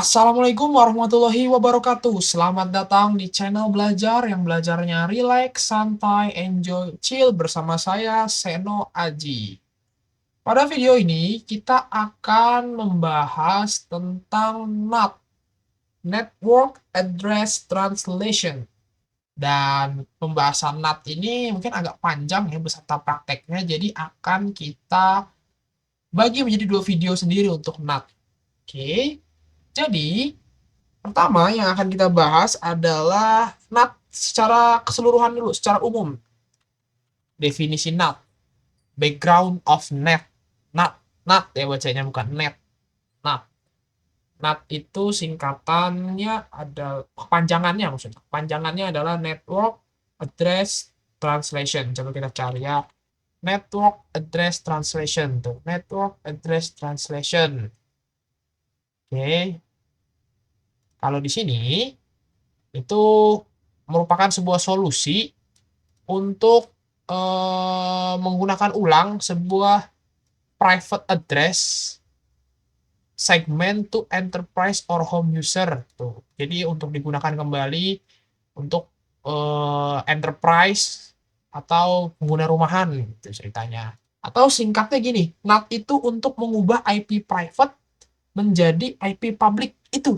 Assalamualaikum warahmatullahi wabarakatuh. Selamat datang di channel belajar yang belajarnya rileks, santai, enjoy, chill bersama saya Seno Aji. Pada video ini kita akan membahas tentang NAT, Network Address Translation. Dan pembahasan NAT ini mungkin agak panjang ya beserta prakteknya, jadi akan kita bagi menjadi dua video sendiri untuk NAT. Oke, jadi pertama yang akan kita bahas adalah NAT secara keseluruhan dulu, secara umum. Definisi NAT, background of NAT. NAT ya bacanya, bukan net. NAT. NAT itu singkatannya ada kepanjangannya, maksudnya. Kepanjangannya adalah Network Address Translation. Coba kita cari ya. Network Address Translation tuh. Network Address Translation. Oke. Kalau di sini itu merupakan sebuah solusi untuk menggunakan ulang sebuah private address segment to enterprise or home user tuh. Jadi untuk digunakan kembali untuk enterprise atau pengguna rumahan gitu ceritanya. Atau singkatnya gini, NAT itu untuk mengubah IP private menjadi IP public. Itu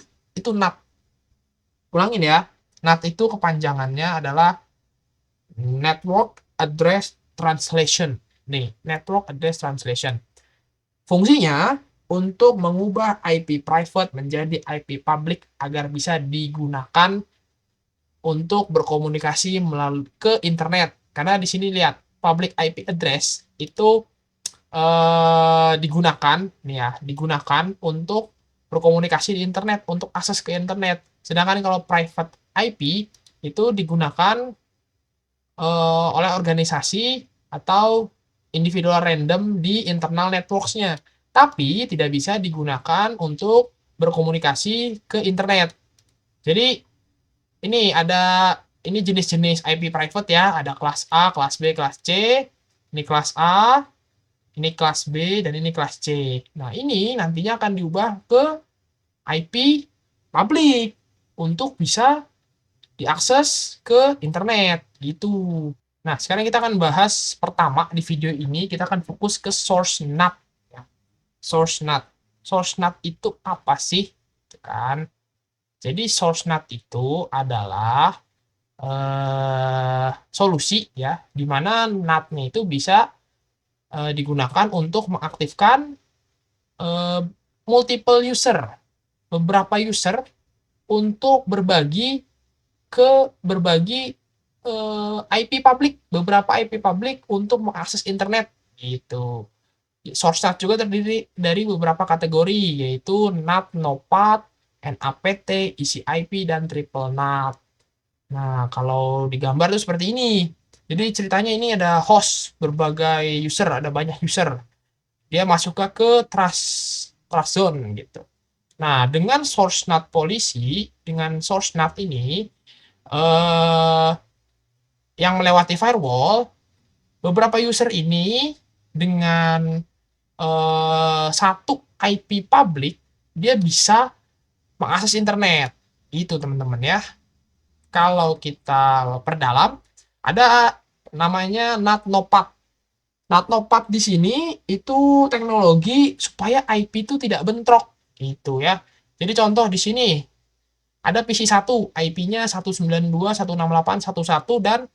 NAT. Ulangin ya. NAT itu kepanjangannya adalah Network Address Translation. Nih, Network Address Translation. Fungsinya untuk mengubah IP private menjadi IP public agar bisa digunakan untuk berkomunikasi melalui ke internet. Karena di sini lihat, public IP address itu digunakan nih ya, digunakan untuk berkomunikasi di internet, untuk akses ke internet. Sedangkan kalau private IP itu digunakan oleh organisasi atau individual random di internal networks-nya. Tapi tidak bisa digunakan untuk berkomunikasi ke internet. Jadi ini jenis-jenis IP private ya, ada kelas A, kelas B, kelas C. Ini kelas A, ini kelas B, dan ini kelas C. Nah, ini nantinya akan diubah ke IP public untuk bisa diakses ke internet gitu. Nah, sekarang kita akan bahas pertama di video ini, kita akan fokus ke source NAT ya. Source NAT. Source NAT itu apa sih? Gitu kan. Jadi source NAT itu adalah solusi ya, di mana NAT-nya itu bisa digunakan untuk mengaktifkan multiple user, beberapa user untuk berbagi IP publik, beberapa IP publik untuk mengakses internet gitu. Source NAT juga terdiri dari beberapa kategori, yaitu NAT, NOPAT, NAPT, ECIP, dan Triple NAT. Nah, kalau digambar itu seperti ini. Jadi ceritanya ini ada host, berbagai user, ada banyak user. Dia masuk ke trust zone gitu. Nah, dengan source NAT policy, dengan source NAT ini, eh, yang melewati firewall, beberapa user ini dengan satu IP public, dia bisa mengakses internet. Itu teman-teman ya. Kalau kita perdalam, ada namanya NAT/NOPAT. NAT/NOPAT di sini itu teknologi supaya IP itu tidak bentrok gitu ya. Jadi contoh di sini ada PC 1, IP-nya 192.168.1.1 dan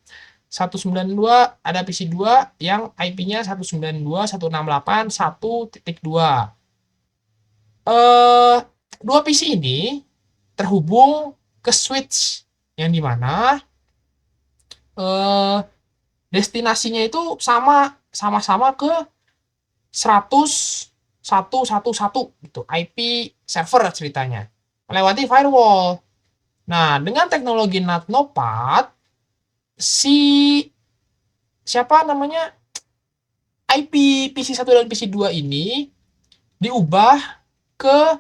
192, ada PC 2 yang IP-nya 192.168.1.2. Dua PC ini terhubung ke switch yang dimana destinasinya itu sama-sama ke 100.111 gitu, IP server ceritanya, melewati firewall. Nah, dengan teknologi NAT/NOPAT, si siapa namanya IP PC 1 dan PC 2 ini diubah ke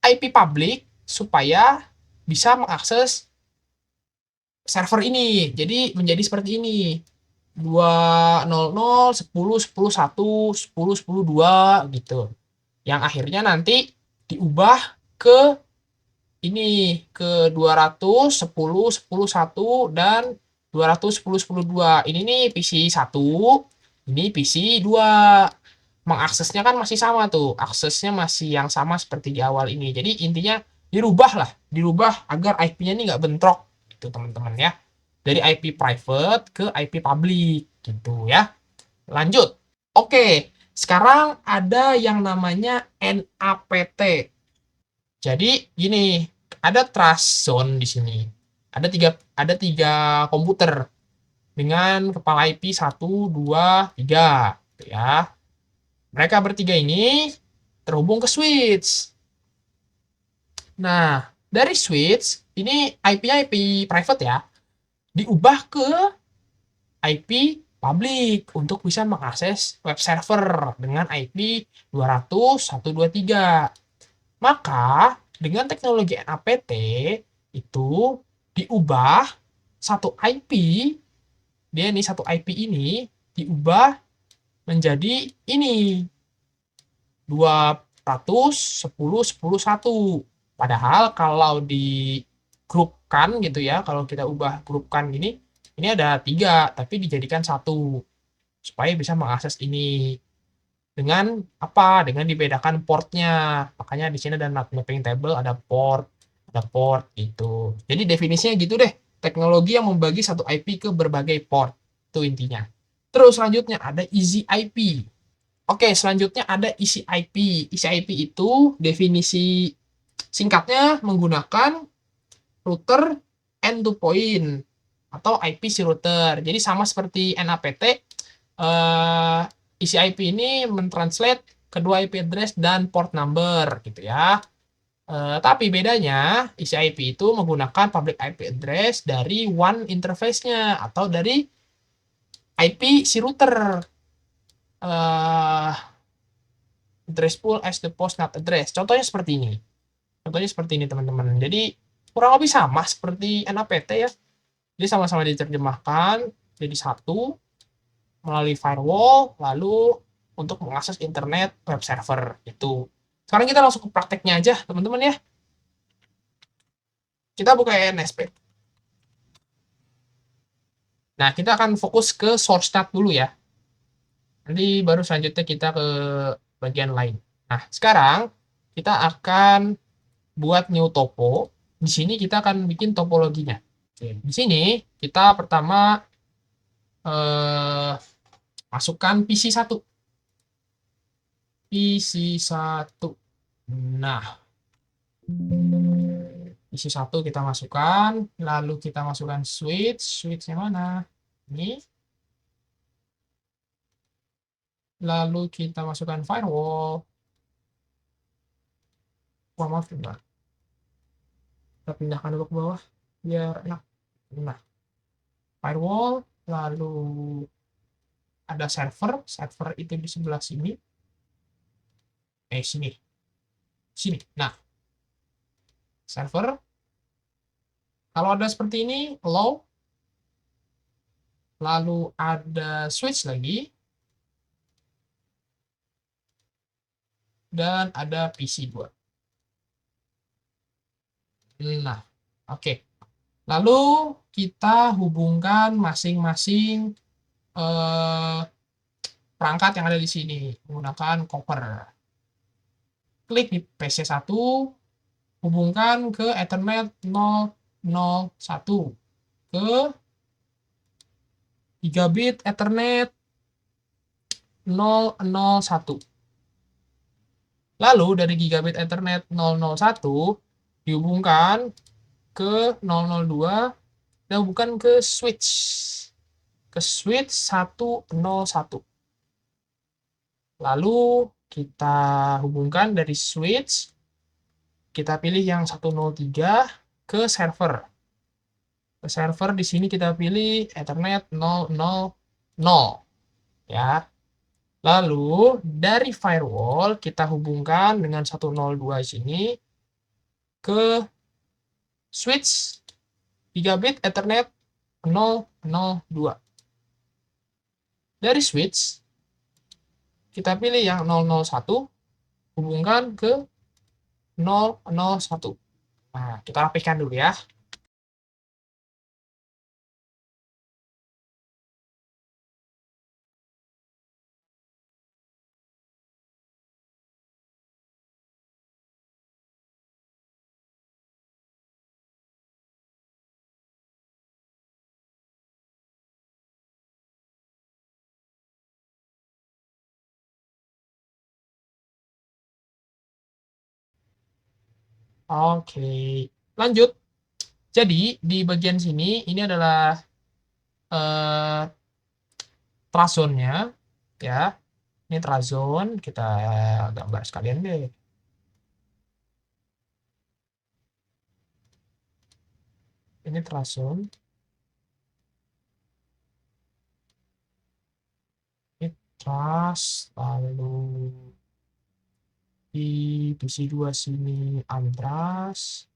IP public supaya bisa mengakses server ini. Jadi menjadi seperti ini. 200 10 10 1 10 10 2 gitu. Yang akhirnya nanti diubah ke ini, ke 210.10.1 dan 210.10.2. Ini nih PC 1, ini PC 2. Mengaksesnya kan masih sama tuh, aksesnya masih yang sama seperti di awal ini. Jadi intinya dirubah agar IP-nya ini nggak bentrok gitu teman-teman ya. Dari IP private ke IP public gitu ya. Lanjut. Oke, sekarang ada yang namanya NAPT. Jadi gini, ada trust zone di sini. Ada tiga komputer dengan kepala IP 1, 2, 3, gitu ya. Mereka bertiga ini terhubung ke switch. Nah, dari switch ini IP-nya IP private ya, diubah ke IP public untuk bisa mengakses web server dengan IP 200.123. Maka dengan teknologi NAPT itu diubah satu IP, dia nih satu IP ini diubah menjadi ini 210.10.1. Padahal kalau di grupkan gitu ya, kalau kita ubah grupkan ini ada 3 tapi dijadikan satu supaya bisa mengakses ini. Dengan apa? Dengan dibedakan portnya. Makanya di sini ada mapping table, ada port gitu. Jadi definisinya gitu deh. Teknologi yang membagi satu IP ke berbagai port. Itu intinya. Terus selanjutnya ada easy IP. Oke, selanjutnya ada isi IP. Isi IP itu definisi singkatnya menggunakan router end to point atau IP si router. Jadi sama seperti NAPT, isi IP ini mentranslate kedua IP address dan port number gitu ya. Tapi bedanya isi IP itu menggunakan public IP address dari WAN interface-nya atau dari IP si router. Eh, address pool as the post not address. Contohnya seperti ini. Contohnya seperti ini teman-teman. Jadi kurang lebih sama seperti NAPT ya. Jadi sama-sama diterjemahkan jadi satu melalui firewall, lalu untuk mengakses internet web server itu. Sekarang kita langsung ke prakteknya aja teman-teman ya. Kita buka NSP. Nah, kita akan fokus ke source NAT dulu ya. Nanti baru selanjutnya kita ke bagian lain. Nah, sekarang kita akan buat new topo. Di sini kita akan bikin topologinya. Oke, di sini kita pertama eh, masukkan PC 1. PC 1. Nah, PC 1 kita masukkan, lalu kita masukkan switch. Switchnya mana? Ini. Lalu kita masukkan firewall. Wah, maaf, enggak. Kita pindahkan dulu ke bawah biar enak. Nah, firewall, lalu ada server. Server itu di sebelah sini. Sini. Sini. Nah, server. Kalau ada seperti ini, low. Lalu ada switch lagi. Dan ada PC 2. Nah, oke. Lalu kita hubungkan masing-masing perangkat yang ada di sini menggunakan copper. Klik di PC 1, hubungkan ke Ethernet 001 ke gigabit Ethernet 001. Lalu dari gigabit Ethernet 001 dihubungkan ke 002 dan hubungkan ke switch 101. Lalu kita hubungkan dari switch, kita pilih yang 103 ke server. Ke server di sini kita pilih Ethernet 000 ya. Lalu dari firewall kita hubungkan dengan 102 sini ke switch gigabit Ethernet 002. Dari switch kita pilih yang 001, hubungkan ke 001. Nah, kita rapikan dulu ya. Oke, lanjut. Jadi di bagian sini ini adalah eh, trazonnya ya. Ini trazon, kita gambar sekalian deh. Ini trazon, ini tras, lalu di PC 2 sini antras,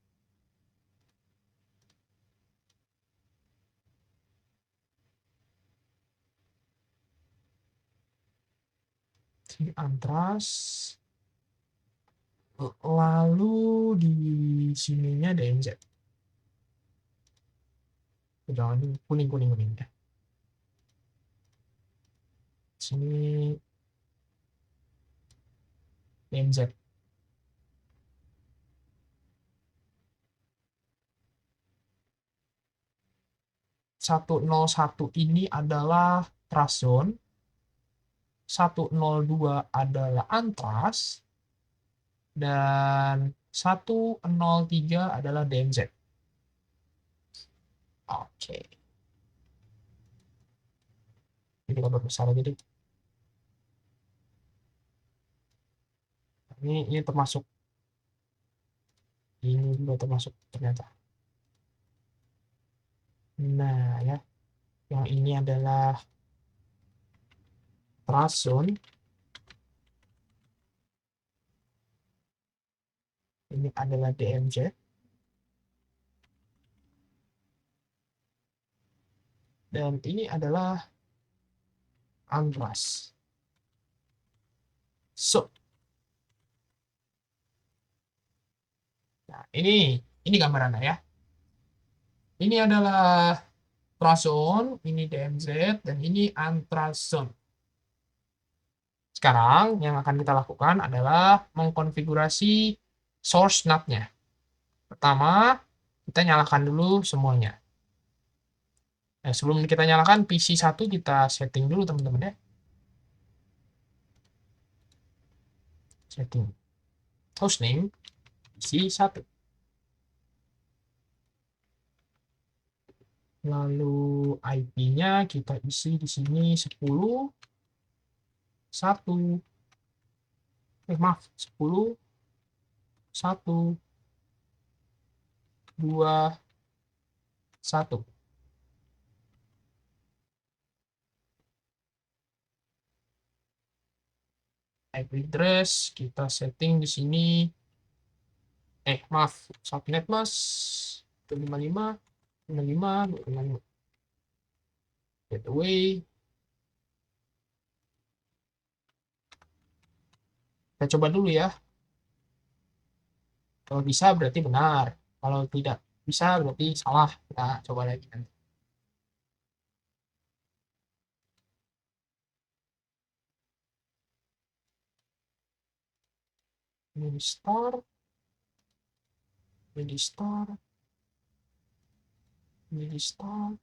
sini antras, lalu di sininya DMZ. Jangan kuning kuning kuning ya. Sini DMZ. 101 ini adalah trazon, 102 adalah antras, dan 103 adalah DMZ. Oke, ini gambar besar aja deh. Ini termasuk, ini juga termasuk ternyata. Nah ya, yang ini adalah trazon, ini adalah DMZ, dan ini adalah antras. So, nah ini gambarannya ya. Ini adalah trazon, ini DMZ, dan ini antrazon. Sekarang yang akan kita lakukan adalah mengkonfigurasi source NAT-nya. Pertama, kita nyalakan dulu semuanya. Nah, sebelum kita nyalakan PC1 kita setting dulu teman-teman ya. Setting hostname PC1. Lalu IP-nya kita isi di sini 10 1 maaf 10 1 2 1. IP address kita setting di sini, maaf, subnet mas 255 255 255. Gateway, kita coba dulu ya. Kalau bisa berarti benar, kalau tidak bisa berarti salah. Kita coba lagi nanti. Ini di start, ini di start, ini di start,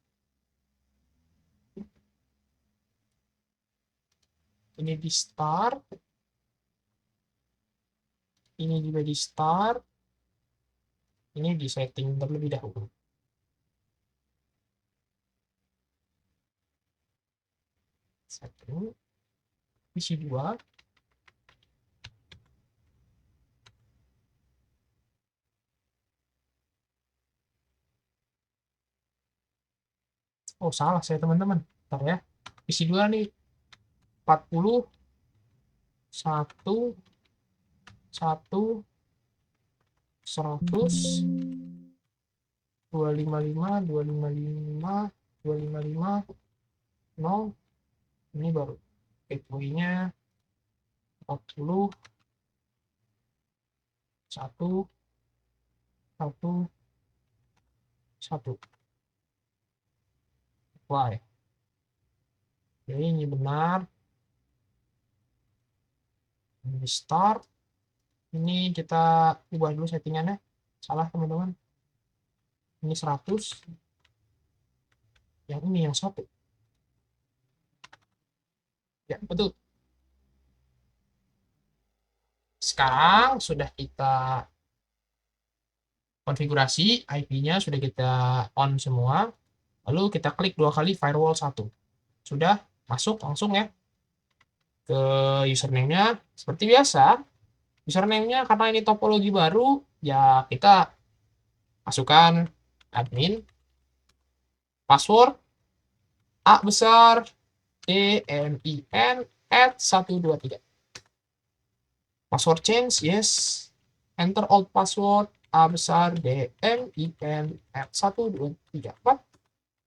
ini di start, ini juga di start, ini di setting terlebih dahulu. Setting PC 2. Oh salah saya teman-teman, ntar ya. PC 2 nih 40 1 1 100 255 255 255 0. Ini baru gateway-nya 40 1, 1, 1. Apply. Oke, ini benar. Ini start. Ini kita ubah dulu settingannya. Salah teman-teman. Ini 100. Yang ini yang 1. Ya, betul. Sekarang sudah kita konfigurasi, IP-nya sudah kita on semua. Lalu kita klik 2 kali firewall 1. Sudah masuk langsung ya ke username-nya. Seperti biasa, username-nya karena ini topologi baru, ya kita masukkan admin, password, A besar, DMIN @ 123. Password change, yes. Enter old password, A besar, DMIN @123.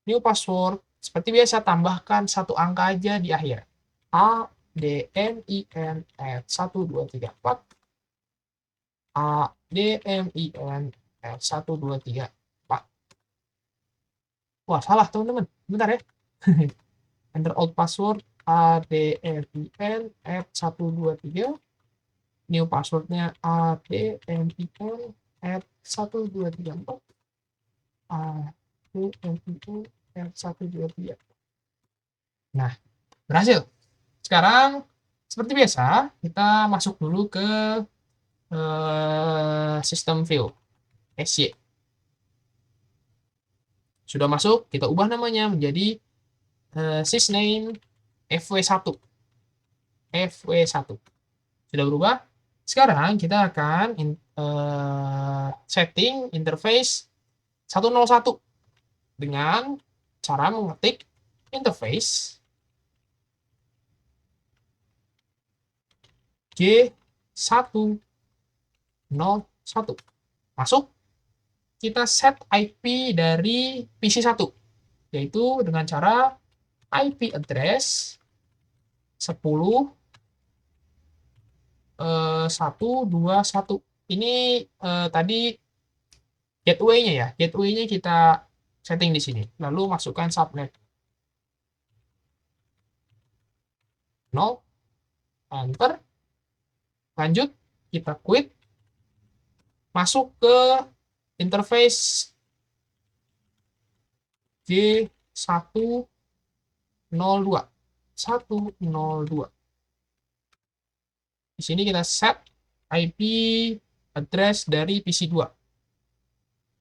New password, seperti biasa tambahkan satu angka aja di akhir. A, DMIN @1234. A, DMIN @1234. Wah, salah teman-teman. Bentar ya. Enter old password, ADMIN @123. New passwordnya ADMIN @1234. ADMIN @123. Nah, berhasil. Sekarang, seperti biasa, kita masuk dulu ke sistem view, SY. Sudah masuk, kita ubah namanya menjadi sysname FW1. FW1. Sudah berubah. Sekarang kita akan setting interface 101 dengan cara mengetik interface G101. Masuk. Kita set IP dari PC1, yaitu dengan cara IP address 10.121. Ini tadi gateway-nya ya. Gateway-nya kita setting di sini. Lalu masukkan subnet 0, enter. Lanjut, kita quit. Masuk ke interface G102. 102. Di sini kita set IP address dari PC2.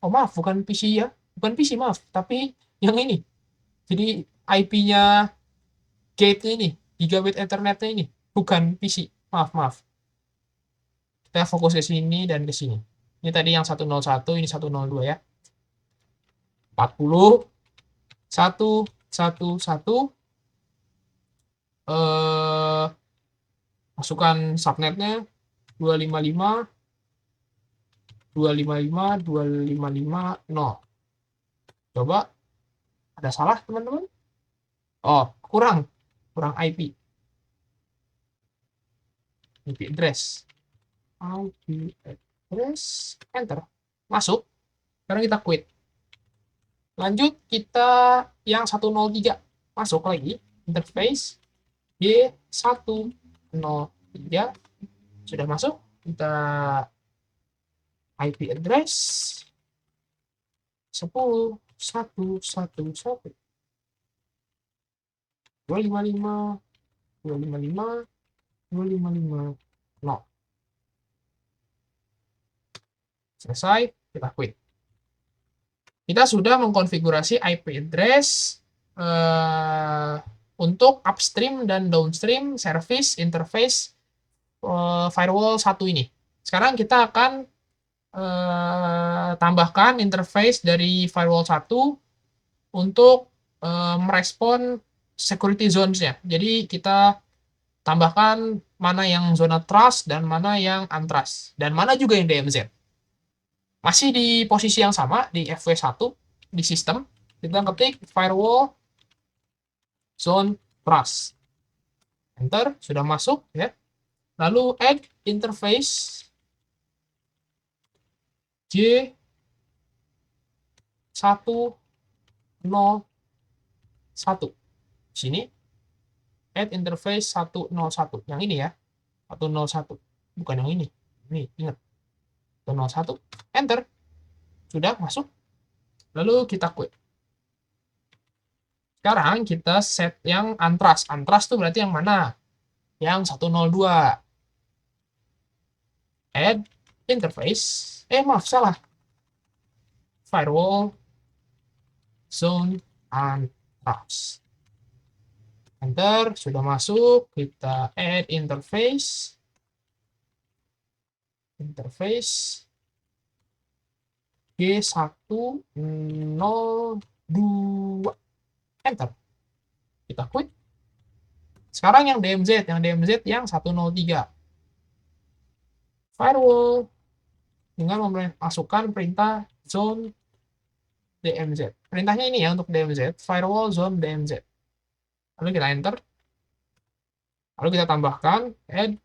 Oh maaf, bukan PC ya. Bukan PC, maaf. Tapi yang ini. Jadi IP-nya gate ini, gigabit Ethernet-nya ini. Bukan PC. Maaf, maaf. Kita fokus ke sini dan ke sini. Ini tadi yang 101, ini 102 ya. 40, 1, 1, 1. Masukkan subnetnya 255, 255, 255, 0. Coba, ada salah teman-teman? Oh, kurang IP. IP address. IP address, enter. Masuk. Sekarang kita quit. Lanjut, kita yang 103. Masuk lagi, interface G103. Sudah masuk. Kita IP address 10.111. 255, 255, 255, 0. Selesai, kita quit. Kita sudah mengkonfigurasi IP address untuk upstream dan downstream service interface firewall 1 ini. Sekarang kita akan tambahkan interface dari firewall 1 untuk merespon security zones-nya. Jadi kita tambahkan mana yang zona trust dan mana yang untrust. Dan mana juga yang DMZ. Masih di posisi yang sama, di FW1, di sistem. Kita ketik firewall zone trust. Enter, sudah masuk ya. Lalu add interface G101. Sini add interface 101. Yang ini ya, 101. Bukan yang ini. Ini ingat. 101. Enter. Sudah masuk. Lalu kita quit. Sekarang kita set yang antras. Antras itu berarti yang mana? Yang 102. Add interface. Maaf, salah. Firewall zone antras. Enter, sudah masuk. Kita add interface. Interface G102. Enter. Kita quit. Sekarang yang DMZ, yang 103. Firewall dengan memasukkan perintah zone DMZ. Perintahnya ini ya untuk DMZ, firewall zone DMZ. Lalu kita enter. Lalu kita tambahkan add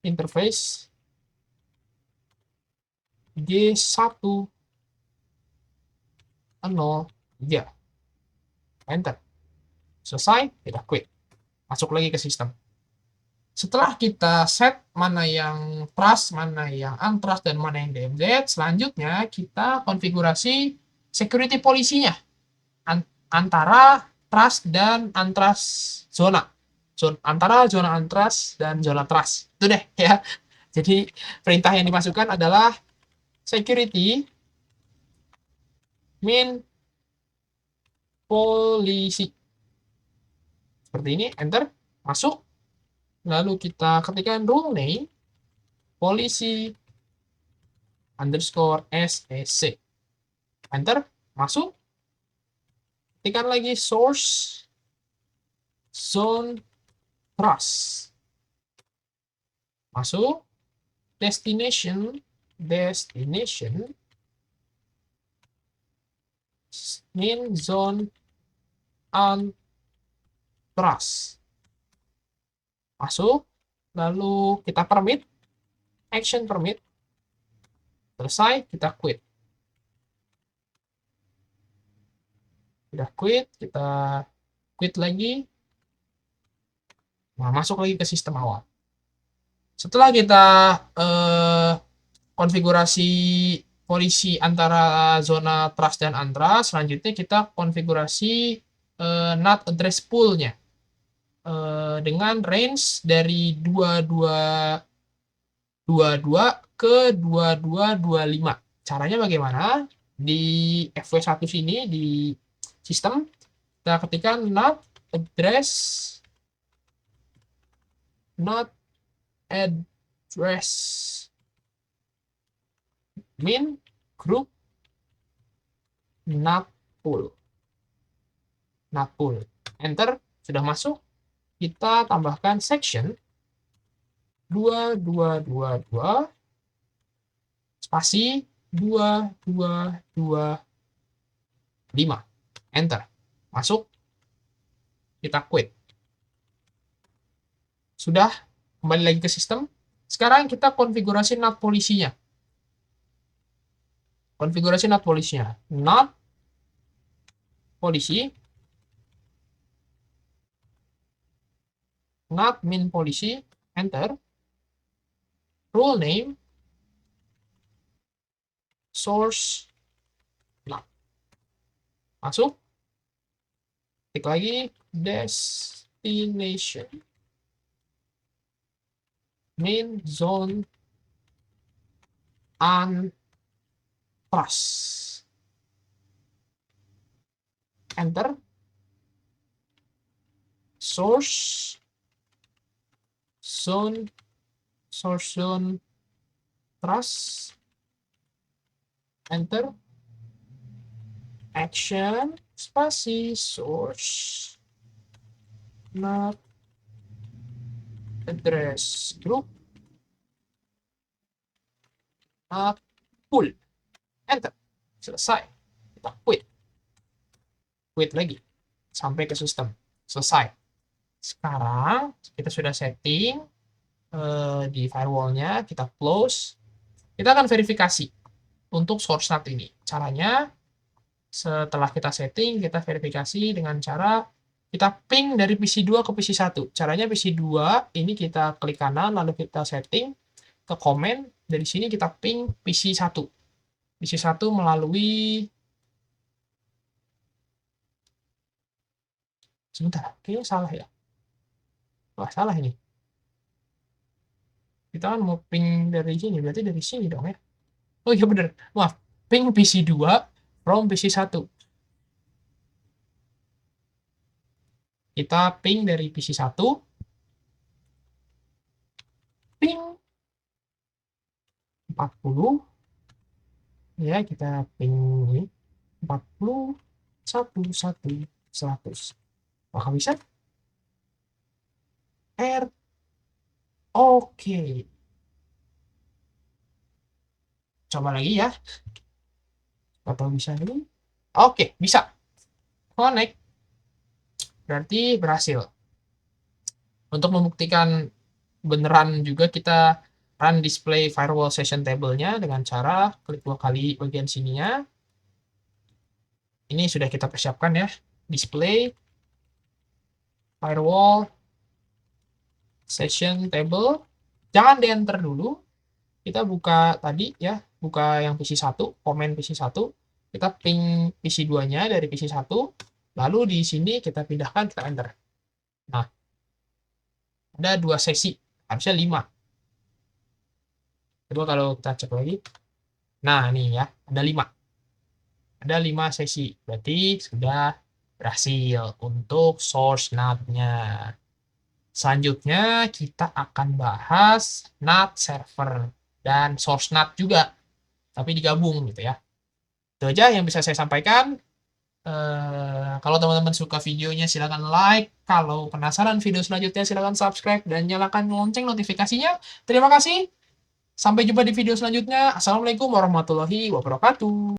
interface G103. Enter. Selesai, kita quit. Masuk lagi ke sistem. Setelah kita set mana yang trust, mana yang untrust, dan mana yang DMZ, selanjutnya kita konfigurasi security policy-nya antara trust dan untrust zona. Antara zona untrust dan zona trust. Itu deh ya. Jadi perintah yang dimasukkan adalah security min policy. Seperti ini, enter, masuk. Lalu kita ketikkan rule name policy underscore SEC. Enter, masuk. Ketikkan lagi source zone trust. Masuk. Destination min zone untrust. Masuk. Lalu kita permit. Action permit. Selesai, kita quit. Udah quit, kita quit lagi. Nah, masuk lagi ke sistem awal. Setelah kita konfigurasi polisi antara zona trust dan untrust, selanjutnya kita konfigurasi NAT address pool-nya dengan range dari 2222 ke 2225. Caranya bagaimana? Di FW1 sini di sistem kita ketikkan NAT address min group NAT pool. Enter, sudah masuk. Kita tambahkan section 2222 spasi 2225. Enter, masuk. Kita quit. Sudah, kembali lagi ke sistem. Sekarang kita konfigurasi NAT polisinya. Konfigurasi NAT polisinya. NAT polisi. NAT min polisi. Enter. Rule name. Source NAT. Masuk. Klik lagi. Destination min zone untrust. Enter. Source zone trust. Enter. Action spasi source NAT address group NAT pool. Enter. Selesai. Kita quit. Quit lagi sampai ke sistem. Selesai. Sekarang kita sudah setting di firewallnya, kita close. Kita akan verifikasi untuk source NAT ini. Caranya, setelah kita setting, kita verifikasi dengan cara kita ping dari PC2 ke PC1. Caranya PC2 ini kita klik kanan, lalu kita setting ke komen. Dari sini kita ping PC1. PC1 melalui... Sebentar, kayaknya salah ya. Wah, salah ini. Kita kan mau ping dari sini, berarti dari sini dong ya. Oh iya bener, maaf. Ping PC2 from PC1. Kita ping dari PC1. Ping 40. Ya, kita ping ini. 40, 100. Apakah bisa? R. Oke. Coba lagi ya. Atau bisa ini? Oke, bisa. Connect. Berarti berhasil. Untuk membuktikan beneran juga kita run display firewall session table-nya dengan cara klik 2 kali bagian sininya. Ini sudah kita persiapkan ya. Display firewall session table. Jangan di-enter dulu. Kita buka tadi ya, buka yang PC1, komen PC1. Kita ping PC2-nya dari PC1. Lalu di sini kita pindahkan, kita enter. Nah, ada 2 sesi, harusnya 5. Coba kalau kita cek lagi. Nah, nih ya, ada 5. Ada 5 sesi, berarti sudah berhasil untuk source NAT-nya. Selanjutnya kita akan bahas NAT server dan source NAT juga, tapi digabung gitu ya. Itu aja yang bisa saya sampaikan. Kalau teman-teman suka videonya silahkan like. Kalau penasaran video selanjutnya silahkan subscribe dan nyalakan lonceng notifikasinya. Terima kasih. Sampai jumpa di video selanjutnya. Assalamualaikum warahmatullahi wabarakatuh.